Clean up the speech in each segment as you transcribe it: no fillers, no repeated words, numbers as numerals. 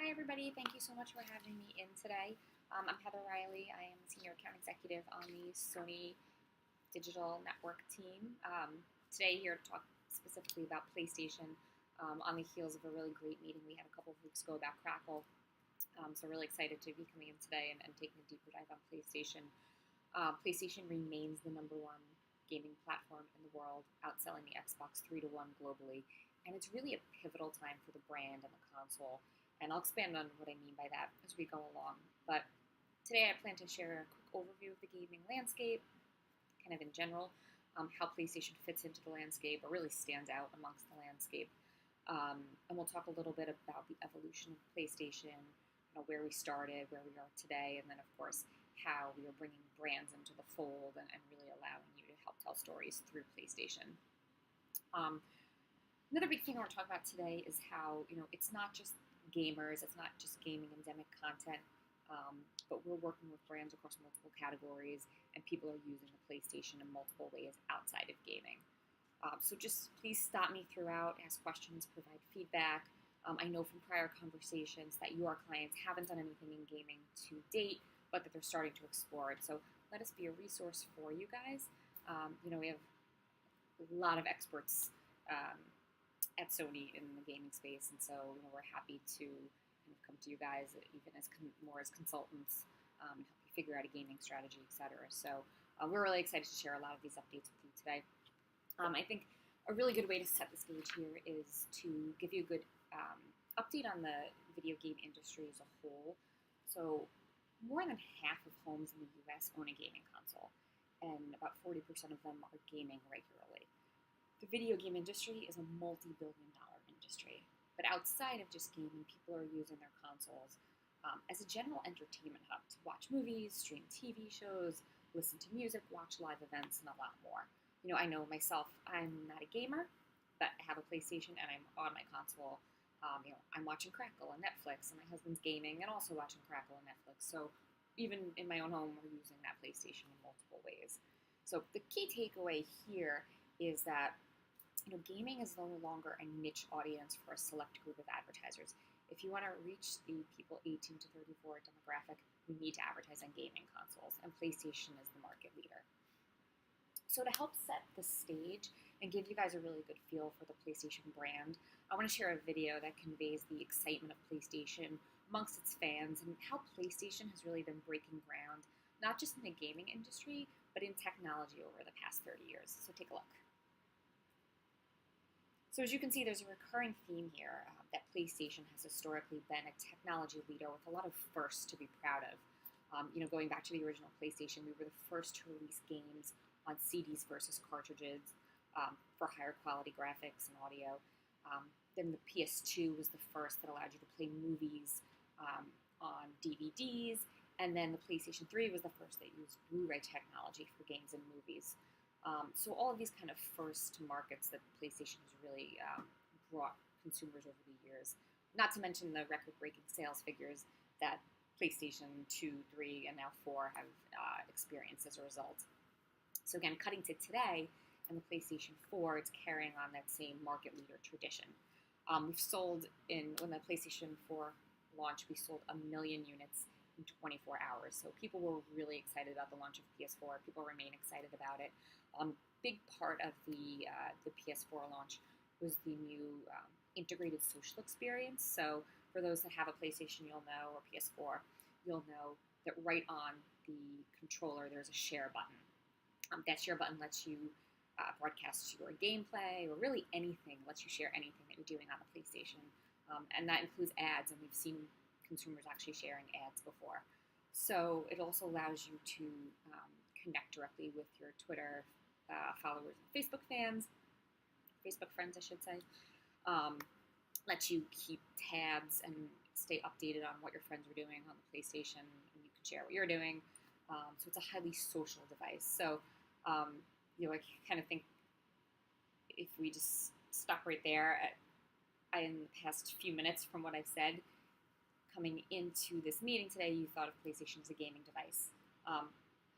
Hi, everybody. Thank you so much for having me in today. I'm Heather Reilly. I am Senior Account Executive on the Sony Digital Network team. Today, here to talk specifically about PlayStation on the heels of a really great meeting we had a couple of weeks ago about Crackle. So really excited to be coming in today and taking a deeper dive on PlayStation. PlayStation remains the number one gaming platform in the world, outselling the Xbox 3 to 1 globally. And it's really a pivotal time for the brand and the console. And I'll expand on what I mean by that as we go along. But today I plan to share a quick overview of the gaming landscape, kind of in general, how PlayStation fits into the landscape or really stands out amongst the landscape. And we'll talk a little bit about the evolution of PlayStation, where we started, where we are today, and then, of course, how we are bringing brands into the fold and really allowing you to help tell stories through PlayStation. Another big thing I want to talk about today is how, it's not just gamers, it's not just gaming endemic content, but we're working with brands across multiple categories, and people are using the PlayStation in multiple ways outside of gaming. So just please stop me throughout, ask questions, provide feedback. I know from prior conversations that your clients haven't done anything in gaming to date, but that they're starting to explore it. So let us be a resource for you guys. We have a lot of experts at Sony in the gaming space, and so we're happy to kind of come to you guys even as more as consultants and help you figure out a gaming strategy, etc. So we're really excited to share a lot of these updates with you today. I think a really good way to set the stage here is to give you a good update on the video game industry as a whole. So more than half of homes in the US own a gaming console, and about 40% of them are gaming regularly. The video game industry is a multi-billion-dollar industry, but outside of just gaming, people are using their consoles as a general entertainment hub to watch movies, stream TV shows, listen to music, watch live events, and a lot more. I know myself, I'm not a gamer, but I have a PlayStation and I'm on my console. I'm watching Crackle on Netflix, and my husband's gaming and also watching Crackle on Netflix. So even in my own home, we're using that PlayStation in multiple ways. So the key takeaway here is that gaming is no longer a niche audience for a select group of advertisers. If you want to reach the people 18 to 34 demographic, you need to advertise on gaming consoles, and PlayStation is the market leader. So to help set the stage and give you guys a really good feel for the PlayStation brand, I want to share a video that conveys the excitement of PlayStation amongst its fans and how PlayStation has really been breaking ground, not just in the gaming industry, but in technology over the past 30 years. So take a look. So as you can see, there's a recurring theme here that PlayStation has historically been a technology leader with a lot of firsts to be proud of. Going back to the original PlayStation, we were the first to release games on CDs versus cartridges for higher quality graphics and audio. Then the PS2 was the first that allowed you to play movies on DVDs, and then the PlayStation 3 was the first that used Blu-ray technology for games and movies. So all of these kind of first markets that PlayStation has really brought consumers over the years, not to mention the record-breaking sales figures that PlayStation 2, 3, and now 4 have experienced as a result. So again, cutting to today, and the PlayStation 4, it's carrying on that same market leader tradition. We've sold, when the PlayStation 4 launched, we sold 1 million units in 24 hours. So people were really excited about the launch of PS4. People remain excited about it. Big part of the PS4 launch was the new integrated social experience. So for those that have a PlayStation, you'll know, or PS4, you'll know that right on the controller there's a share button. That share button lets you broadcast your gameplay or really anything, lets you share anything that you're doing on the PlayStation. And that includes ads, and we've seen consumers actually sharing ads before. So it also allows you to connect directly with your Twitter followers and Facebook friends, I should say. Lets you keep tabs and stay updated on what your friends are doing on the PlayStation, and you can share what you're doing. So it's a highly social device. So I kind of think if we just stop right there in the past few minutes from what I've said, coming into this meeting today, you thought of PlayStation as a gaming device.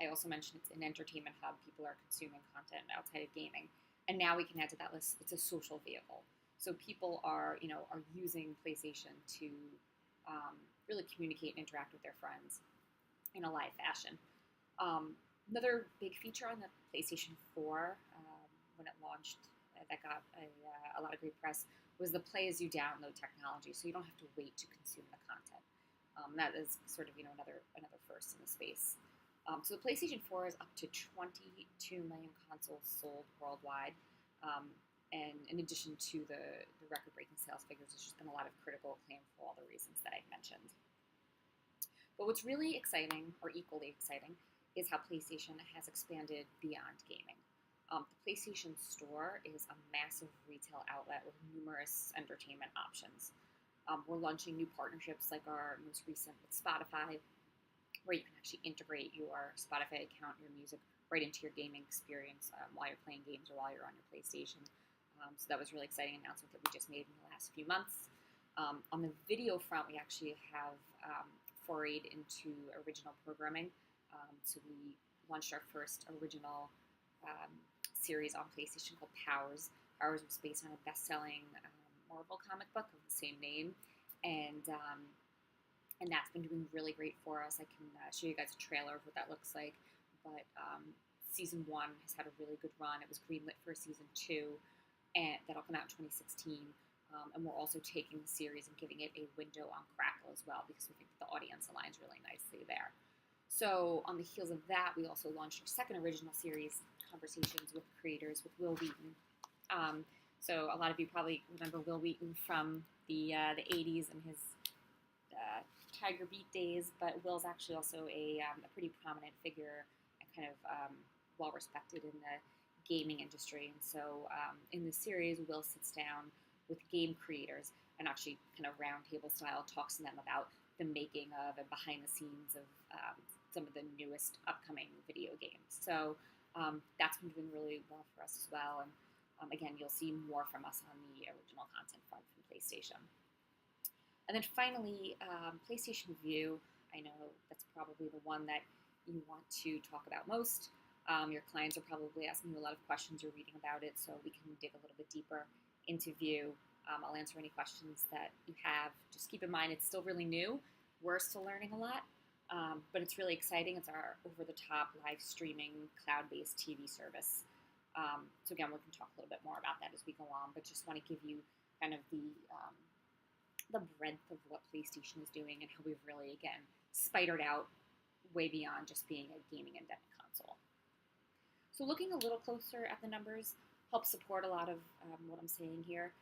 I also mentioned it's an entertainment hub. People are consuming content outside of gaming. And now we can add to that list, it's a social vehicle. So people are using PlayStation to really communicate and interact with their friends in a live fashion. Another big feature on the PlayStation 4 when it launched that got a lot of great press was the play as you download technology, so you don't have to wait to consume the content. That is sort of another first in the space. So the PlayStation 4 is up to 22 million consoles sold worldwide, and in addition to the record-breaking sales figures, there's just been a lot of critical acclaim for all the reasons that I've mentioned. But what's really exciting, or equally exciting, is how PlayStation has expanded beyond gaming. The PlayStation Store is a massive retail outlet with numerous entertainment options. We're launching new partnerships like our most recent with Spotify, where you can actually integrate your Spotify account, your music, right into your gaming experience while you're playing games or while you're on your PlayStation. So that was a really exciting announcement that we just made in the last few months. On the video front, we actually have forayed into original programming. So we launched our first original series on PlayStation called Powers. Powers was based on a best-selling Marvel comic book of the same name, and that's been doing really great for us. I can show you guys a trailer of what that looks like, but season 1 has had a really good run. It was greenlit for season 2, and that'll come out in 2016. And we're also taking the series and giving it a window on Crackle as well, because we think the audience aligns really nicely there. So on the heels of that, we also launched our second original series, Conversations with Creators, with Will Wheaton. So a lot of you probably remember Will Wheaton from the 80s and his Tiger Beat days, but Will's actually also a pretty prominent figure and kind of well-respected in the gaming industry. And so in the series, Will sits down with game creators and actually kind of roundtable style talks to them about the making of and behind the scenes of some of the newest upcoming video games. So that's been doing really well for us as well. And again, you'll see more from us on the original content front from PlayStation. And then finally, PlayStation Vue. I know that's probably the one that you want to talk about most. Your clients are probably asking you a lot of questions or reading about it, so we can dig a little bit deeper into Vue. I'll answer any questions that you have. Just keep in mind, it's still really new. We're still learning a lot, but it's really exciting. It's our over-the-top live streaming cloud-based TV service. So again, we can talk a little bit more about that as we go on, but just want to give you kind of the breadth of what PlayStation is doing and how we've really, again, spidered out way beyond just being a gaming endemic console. So looking a little closer at the numbers helps support a lot of what I'm saying here.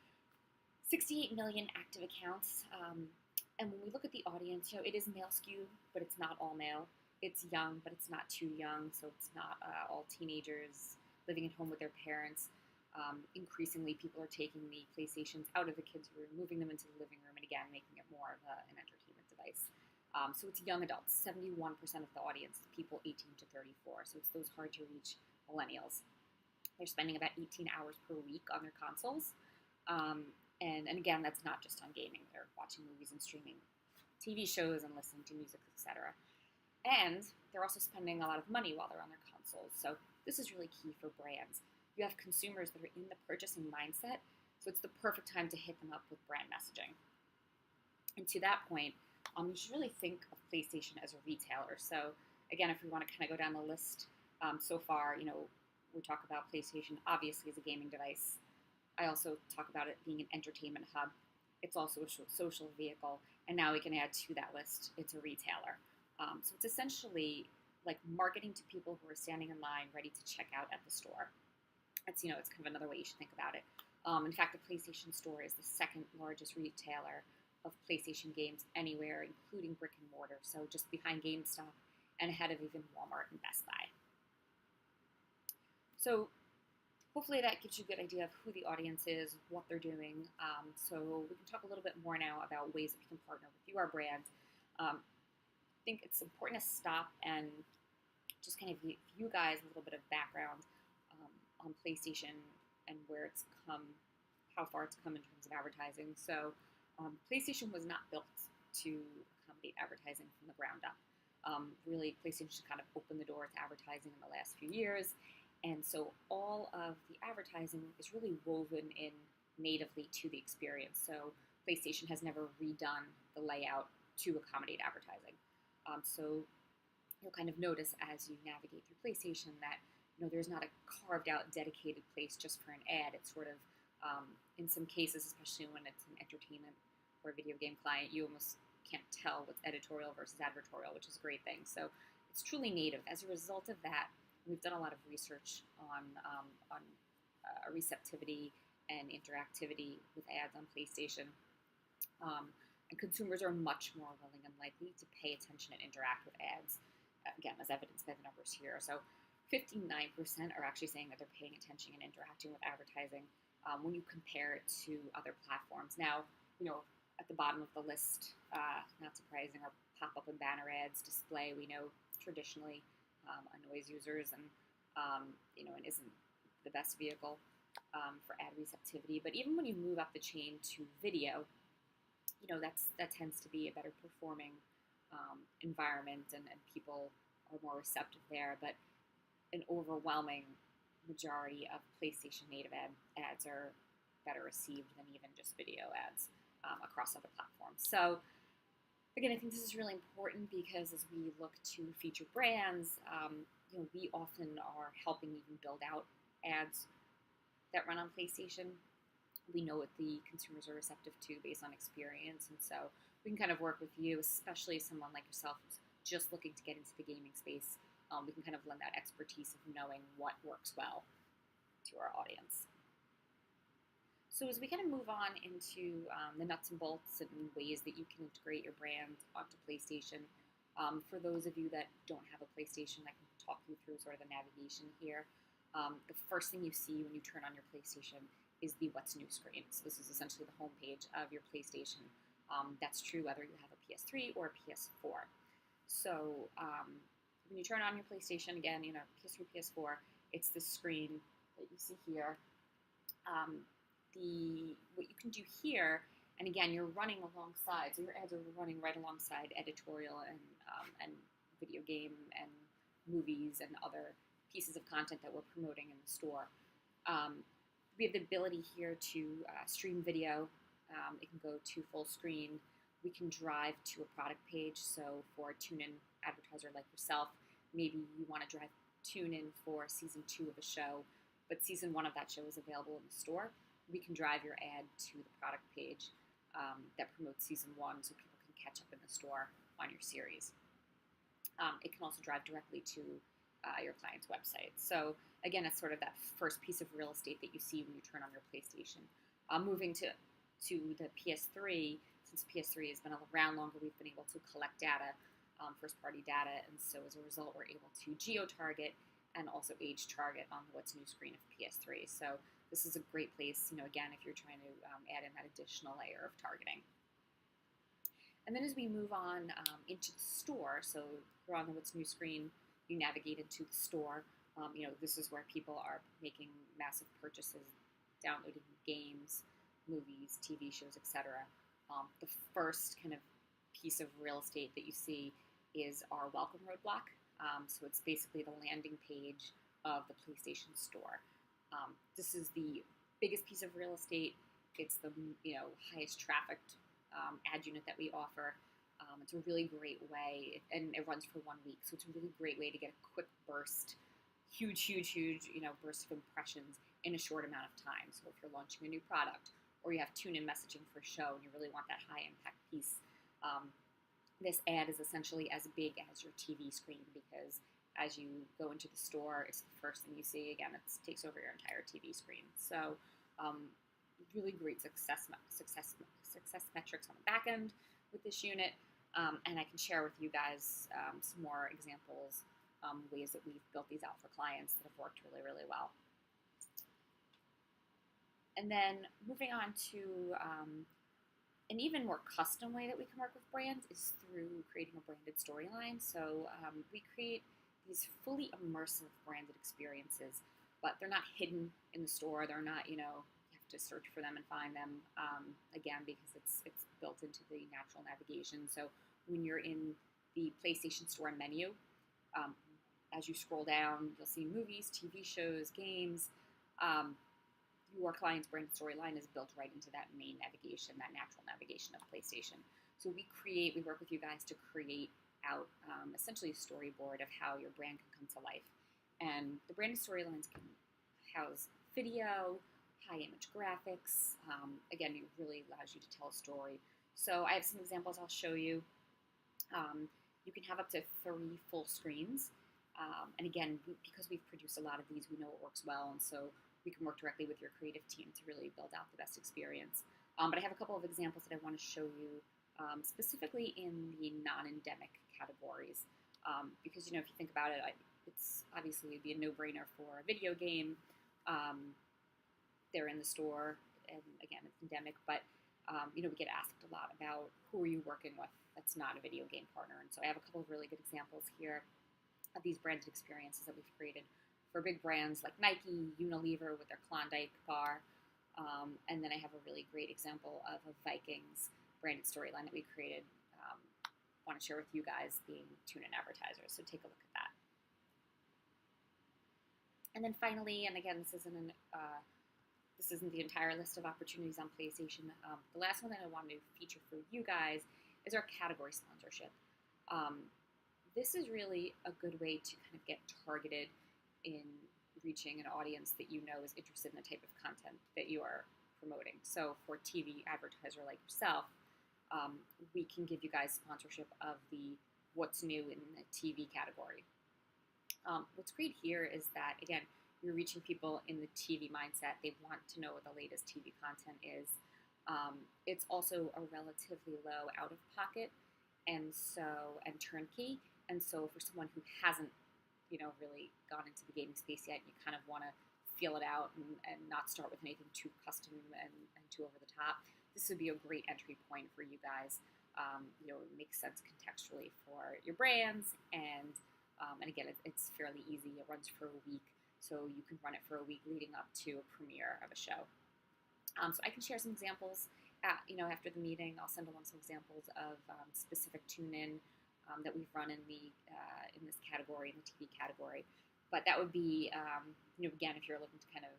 68 million active accounts, and when we look at the audience, it is male skewed, but it's not all male. It's young, but it's not too young, so it's not all teenagers living at home with their parents. Increasingly, people are taking the PlayStations out of the kids' room, moving them into the living room, and again, making it more of an entertainment device. So it's young adults. 71% of the audience is people 18 to 34, so it's those hard-to-reach millennials. They're spending about 18 hours per week on their consoles. And again, that's not just on gaming. They're watching movies and streaming TV shows and listening to music, etc. And they're also spending a lot of money while they're on their consoles. So this is really key for brands. You have consumers that are in the purchasing mindset, so it's the perfect time to hit them up with brand messaging. And to that point, you should really think of PlayStation as a retailer. So again, if we want to kind of go down the list so far, we talk about PlayStation obviously as a gaming device. I also talk about it being an entertainment hub. It's also a social vehicle, and now we can add to that list, it's a retailer. So it's essentially like marketing to people who are standing in line ready to check out at the store. It's kind of another way you should think about it. In fact, the PlayStation Store is the second largest retailer of PlayStation games anywhere, including brick and mortar, so just behind GameStop and ahead of even Walmart and Best Buy. So hopefully that gives you a good idea of who the audience is, what they're doing. So we can talk a little bit more now about ways that we can partner with you, our brand. I think it's important to stop and just kind of give you guys a little bit of background on PlayStation and where it's come, how far it's come in terms of advertising. So PlayStation was not built to accommodate advertising from the ground up. Really, PlayStation kind of opened the door to advertising in the last few years. And so all of the advertising is really woven in natively to the experience. So PlayStation has never redone the layout to accommodate advertising. So you'll kind of notice as you navigate through PlayStation that there's not a carved out dedicated place just for an ad. It's sort of in some cases, especially when it's an entertainment or video game client, you almost can't tell what's editorial versus advertorial, which is a great thing. So it's truly native. As a result of that, we've done a lot of research on receptivity and interactivity with ads on PlayStation. And consumers are much more willing and likely to pay attention and interact with ads, again, as evidenced by the numbers here. So 59% are actually saying that they're paying attention and interacting with advertising when you compare it to other platforms. Now, at the bottom of the list, not surprising, are pop-up and banner ads, display. We know traditionally annoys users and isn't the best vehicle for ad receptivity. But even when you move up the chain to video, that tends to be a better performing environment, and people are more receptive there. But an overwhelming majority of PlayStation native ads are better received than even just video ads across other platforms. So again, I think this is really important because as we look to feature brands, we often are helping even build out ads that run on PlayStation. We know what the consumers are receptive to based on experience, and so we can kind of work with you, especially someone like yourself who's just looking to get into the gaming space. We can kind of lend that expertise of knowing what works well to our audience. So as we kind of move on into the nuts and bolts and ways that you can integrate your brand onto PlayStation, for those of you that don't have a PlayStation, I can talk you through sort of the navigation here. The first thing you see when you turn on your PlayStation is the What's New screen. So this is essentially the home page of your PlayStation. That's true whether you have a PS3 or a PS4. So when you turn on your PlayStation, again, PS3, PS4, it's the screen that you see here. What you can do here, and again, you're running alongside, so your ads are running right alongside editorial and video game and movies and other pieces of content that we're promoting in the store. We have the ability here to stream video. It can go to full screen. We can drive to a product page. So for a tune-in advertiser like yourself, maybe you want to tune in for season 2 of a show, but season 1 of that show is available in the store. We can drive your ad to the product page that promotes season 1 so people can catch up in the store on your series. It can also drive directly to your client's website. So again, it's sort of that first piece of real estate that you see when you turn on your PlayStation. Moving to the PS3, since PS3 has been around longer, we've been able to collect data, first-party data, and so as a result, we're able to geo-target and also age target on the What's New screen of PS3. So this is a great place, again, if you're trying to add in that additional layer of targeting. And then as we move on into the store, so we're on the What's New screen, you navigate into the store. This is where people are making massive purchases, downloading games, movies, TV shows, etc. The first kind of piece of real estate that you see is our welcome roadblock. So it's basically the landing page of the PlayStation Store. This is the biggest piece of real estate. It's the highest trafficked ad unit that we offer. It's a really great way, and it runs for 1 week, so it's a really great way to get a quick burst, huge burst of impressions in a short amount of time. So if you're launching a new product, or you have tune-in messaging for a show, and you really want that high-impact piece, this ad is essentially as big as your TV screen, because as you go into the store, it's the first thing you see. Again, it takes over your entire TV screen. So really great success metrics on the back end with this unit. And I can share with you guys some more examples, ways that we've built these out for clients that have worked really, really well. And then moving on to an even more custom way that we can work with brands is through creating a branded storyline. So we create these fully immersive branded experiences, but they're not hidden in the store. They're not, you have to search for them and find them, again, because it's built into the natural navigation. So when you're in the PlayStation Store menu, as you scroll down, you'll see movies, TV shows, games. your client's brand storyline is built right into that main navigation, that natural navigation of PlayStation. So we work with you guys to create out essentially a storyboard of how your brand can come to life. And the branded storylines can house video, high image graphics. Again, it really allows you to tell a story. So I have some examples I'll show you. You can have up to 3 full screens. And again, because we've produced a lot of these, we know it works well. And so we can work directly with your creative team to really build out the best experience. But I have a couple of examples that I want to show you specifically in the non-endemic categories. Because, if you think about it, it's obviously it'd be a no-brainer for a video game. They're in the store, and again, it's endemic, but we get asked a lot about who are you working with that's not a video game partner. And so I have a couple of really good examples here of these branded experiences that we've created for big brands like Nike, Unilever with their Klondike bar. And then I have a really great example of a Vikings branded storyline that we created. Want to share with you guys being tune-in advertisers. So take a look at that. And then finally, and again, this isn't the entire list of opportunities on PlayStation. The last one that I wanted to feature for you guys is our category sponsorship. This is really a good way to kind of get targeted in reaching an audience that you know is interested in the type of content that you are promoting. So for a TV advertiser like yourself, we can give you guys sponsorship of the what's new in the TV category. What's great here is that, again, you're reaching people in the TV mindset. They want to know what the latest TV content is. It's also a relatively low out-of-pocket and turnkey. And so for someone who hasn't, really gone into the gaming space yet, you kind of want to feel it out and not start with anything too custom and too over the top. This would be a great entry point for you guys. It makes sense contextually for your brands, and again, it's fairly easy. It runs for a week, so you can run it for a week leading up to a premiere of a show. So I can share some examples. After the meeting, I'll send along some examples of specific tune-in that we've run in this category, in the TV category. But that would be, again, if you're looking to kind of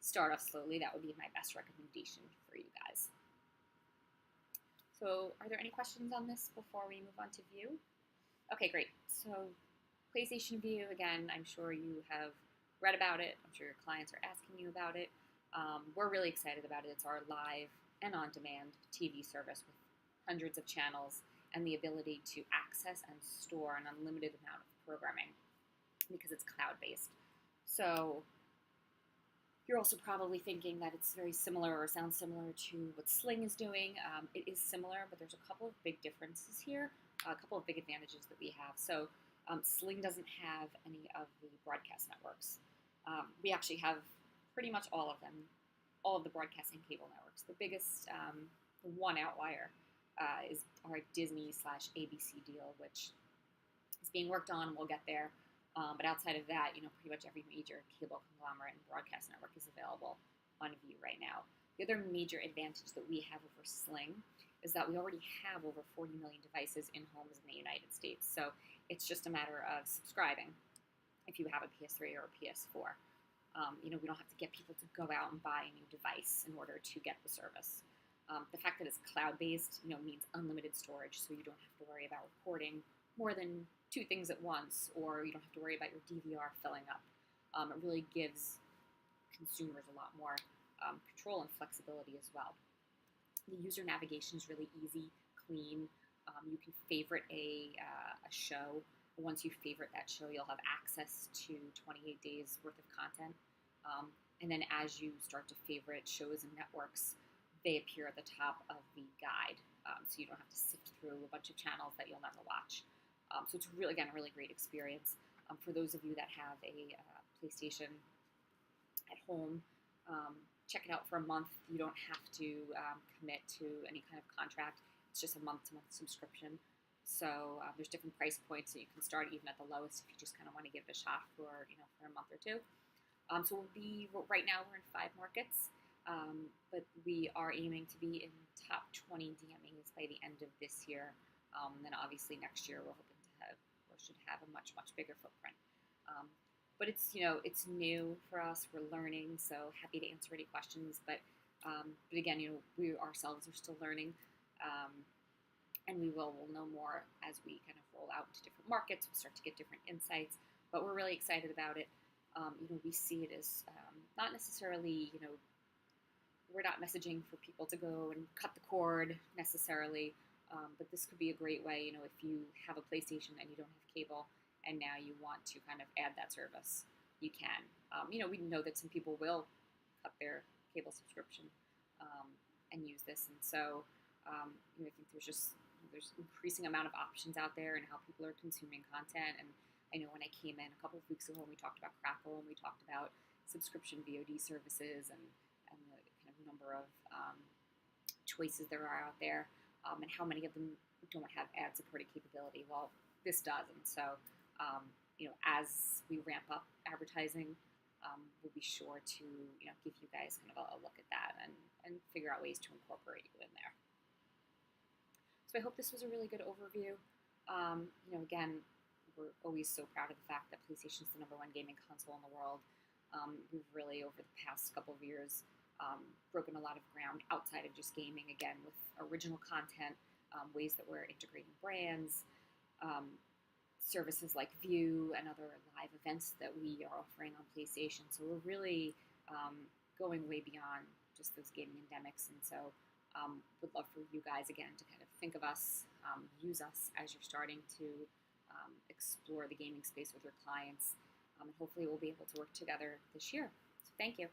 start off slowly, that would be my best recommendation for you guys. So are there any questions on this before we move on to View? Okay, great. So PlayStation View, again, I'm sure you have read about it. I'm sure your clients are asking you about it. We're really excited about it. It's our live and on-demand TV service with hundreds of channels and the ability to access and store an unlimited amount of programming because it's cloud-based. So you're also probably thinking that it's very similar or sounds similar to what Sling is doing. It is similar, but there's a couple of big differences here, a couple of big advantages that we have. So Sling doesn't have any of the broadcast networks. We actually have pretty much all of them, all of the broadcasting cable networks. The biggest, the one outlier is our Disney/ABC deal, which is being worked on. We'll get there. But outside of that, pretty much every major cable conglomerate and broadcast network is available on View right now. The other major advantage that we have over Sling is that we already have over 40 million devices in homes in the United States. So it's just a matter of subscribing if you have a PS3 or a PS4. We don't have to get people to go out and buy a new device in order to get the service. The fact that it's cloud-based, means unlimited storage, so you don't have to worry about recording more than 2 things at once, or you don't have to worry about your DVR filling up. It really gives consumers a lot more control and flexibility as well. The user navigation is really easy, clean. You can favorite a show. Once you favorite that show, you'll have access to 28 days worth of content. And then as you start to favorite shows and networks, they appear at the top of the guide, so you don't have to sift through a bunch of channels that you'll never watch. So it's really, again, a really great experience. For those of you that have a PlayStation at home, check it out for a month. You don't have to commit to any kind of contract. It's just a month-to-month subscription. So there's different price points, so you can start even at the lowest if you just kind of want to give it a shot for a month or two. So right now we're in 5 markets, but we are aiming to be in top 20 DMAs by the end of this year. And then obviously next year we should have a much, much bigger footprint. But it's it's new for us. We're learning, so happy to answer any questions. But again, we ourselves are still learning, um, and we'll know more as we kind of roll out into different markets. We'll start to get different insights. But we're really excited about it. We see it as not necessarily we're not messaging for people to go and cut the cord necessarily. But this could be a great way, if you have a PlayStation and you don't have cable, and now you want to kind of add that service, you can. We know that some people will cut their cable subscription and use this, and so I think there's increasing amount of options out there and how people are consuming content. And I know when I came in a couple of weeks ago, and we talked about Crackle, and we talked about subscription VOD services and the kind of number of choices there are out there, and how many of them don't have ad-supported capability. Well, this does, and so as we ramp up advertising, we'll be sure to give you guys kind of a look at that and figure out ways to incorporate you in there. So I hope this was a really good overview. Again, we're always so proud of the fact that PlayStation is the #1 gaming console in the world. We've really, over the past couple of years, broken a lot of ground outside of just gaming, again, with original content, ways that we're integrating brands, services like View and other live events that we are offering on PlayStation. So we're really going way beyond just those gaming endemics. And so would love for you guys, again, to kind of think of us, use us as you're starting to explore the gaming space with your clients. And hopefully we'll be able to work together this year. So thank you.